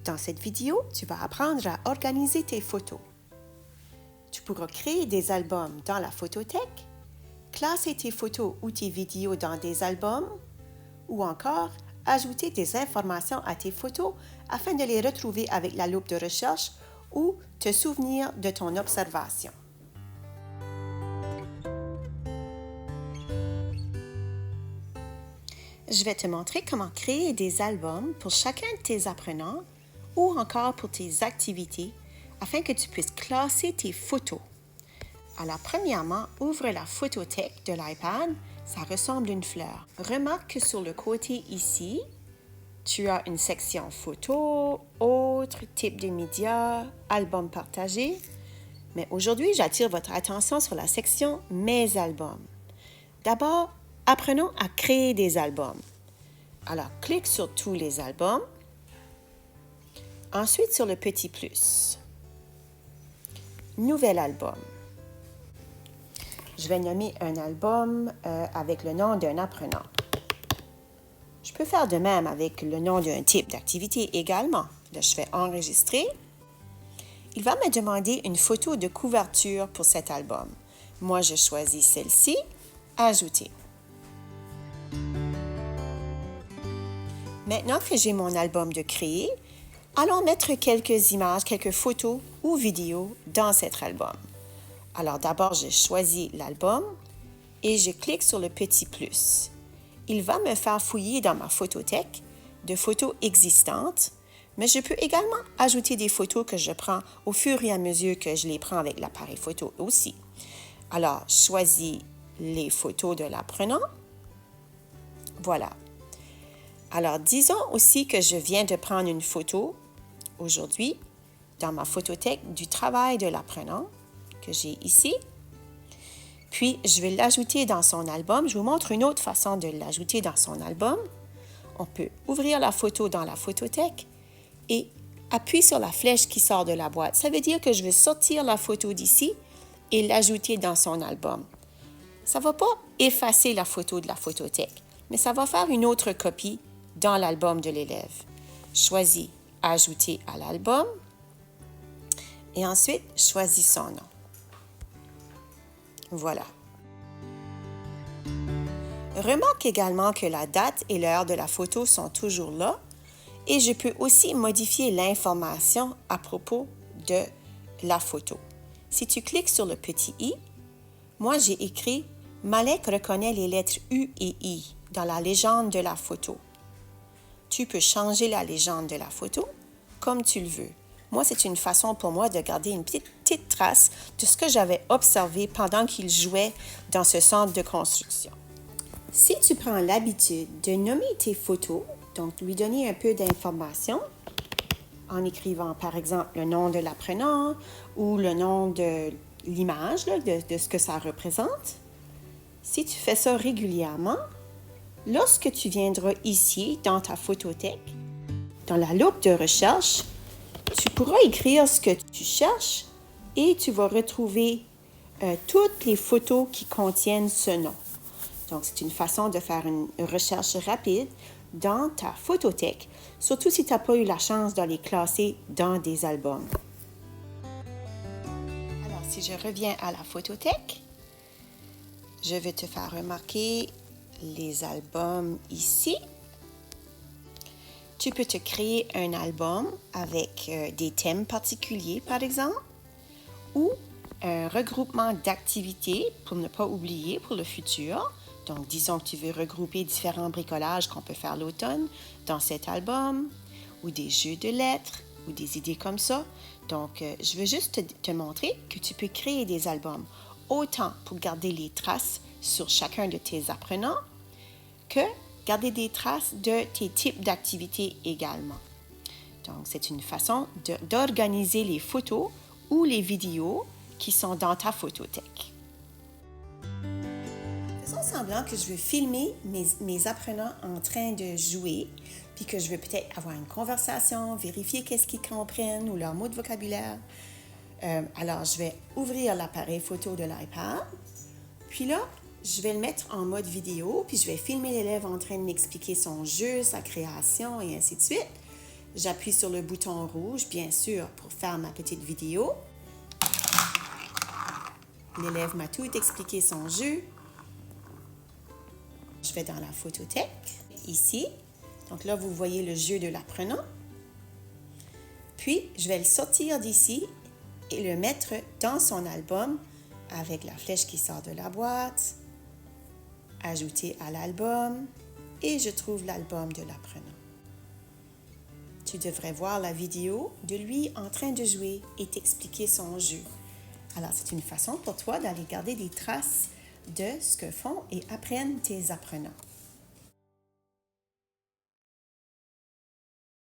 Dans cette vidéo, tu vas apprendre à organiser tes photos. Tu pourras créer des albums dans la photothèque, classer tes photos ou tes vidéos dans des albums, ou encore ajouter des informations à tes photos afin de les retrouver avec la loupe de recherche ou te souvenir de ton observation. Je vais te montrer comment créer des albums pour chacun de tes apprenants ou encore pour tes activités afin que tu puisses classer tes photos. Alors, premièrement, ouvre la photothèque de l'iPad. Ça ressemble à une fleur. Remarque que sur le côté ici, tu as une section photos, autres, types de médias, albums partagés. Mais aujourd'hui, j'attire votre attention sur la section Mes albums. D'abord, apprenons à créer des albums. Alors, clique sur tous les albums. Ensuite, sur le petit plus. Nouvel album. Je vais nommer un album avec le nom d'un apprenant. Je peux faire de même avec le nom d'un type d'activité également. Là, je fais enregistrer. Il va me demander une photo de couverture pour cet album. Moi, je choisis celle-ci, ajouter. Maintenant que j'ai mon album de créer, allons mettre quelques images, quelques photos ou vidéos dans cet album. Alors d'abord, je choisis l'album et je clique sur le petit plus. Il va me faire fouiller dans ma photothèque de photos existantes, mais je peux également ajouter des photos que je prends au fur et à mesure que je les prends avec l'appareil photo aussi. Alors, choisis les photos de l'apprenant. Voilà. Alors, disons aussi que je viens de prendre une photo aujourd'hui dans ma photothèque du travail de l'apprenant que j'ai ici. Puis, je vais l'ajouter dans son album. Je vous montre une autre façon de l'ajouter dans son album. On peut ouvrir la photo dans la photothèque et appuyer sur la flèche qui sort de la boîte. Ça veut dire que je vais sortir la photo d'ici et l'ajouter dans son album. Ça ne va pas effacer la photo de la photothèque, mais ça va faire une autre copie dans l'album de l'élève. Choisis « Ajouter à l'album » et ensuite, choisis son nom. Voilà. Remarque également que la date et l'heure de la photo sont toujours là et je peux aussi modifier l'information à propos de la photo. Si tu cliques sur le petit i, moi j'ai écrit « Malek reconnaît les lettres U et I dans la légende de la photo ». Tu peux changer la légende de la photo comme tu le veux. Moi, c'est une façon pour moi de garder une petite trace de ce que j'avais observé pendant qu'il jouait dans ce centre de construction. Si tu prends l'habitude de nommer tes photos, donc lui donner un peu d'informations, en écrivant par exemple le nom de l'apprenant ou le nom de l'image, de ce que ça représente, si tu fais ça régulièrement, lorsque tu viendras ici dans ta photothèque, dans la loupe de recherche, tu pourras écrire ce que tu cherches et tu vas retrouver toutes les photos qui contiennent ce nom. Donc, c'est une façon de faire une recherche rapide dans ta photothèque, surtout si tu n'as pas eu la chance de les classer dans des albums. Alors, si je reviens à la photothèque, je vais te faire remarquer les albums ici. Tu peux te créer un album avec des thèmes particuliers, par exemple, ou un regroupement d'activités pour ne pas oublier pour le futur. Donc, disons que tu veux regrouper différents bricolages qu'on peut faire l'automne dans cet album, ou des jeux de lettres, ou des idées comme ça. Donc, je veux juste te montrer que tu peux créer des albums, autant pour garder les traces sur chacun de tes apprenants, que garder des traces de tes types d'activités également. Donc, c'est une façon d'organiser les photos ou les vidéos qui sont dans ta photothèque. Faisons semblant que je veux filmer mes apprenants en train de jouer, puis que je veux peut-être avoir une conversation, vérifier qu'est-ce qu'ils comprennent ou leurs mots de vocabulaire. Alors, je vais ouvrir l'appareil photo de l'iPad, puis là, je vais le mettre en mode vidéo, puis je vais filmer l'élève en train de m'expliquer son jeu, sa création et ainsi de suite. J'appuie sur le bouton rouge, bien sûr, pour faire ma petite vidéo. L'élève m'a tout expliqué son jeu. Je vais dans la photothèque, ici. Donc là, vous voyez le jeu de l'apprenant. Puis, je vais le sortir d'ici et le mettre dans son album avec la flèche qui sort de la boîte. Ajouter à l'album et je trouve l'album de l'apprenant. Tu devrais voir la vidéo de lui en train de jouer et t'expliquer son jeu. Alors, c'est une façon pour toi d'aller garder des traces de ce que font et apprennent tes apprenants.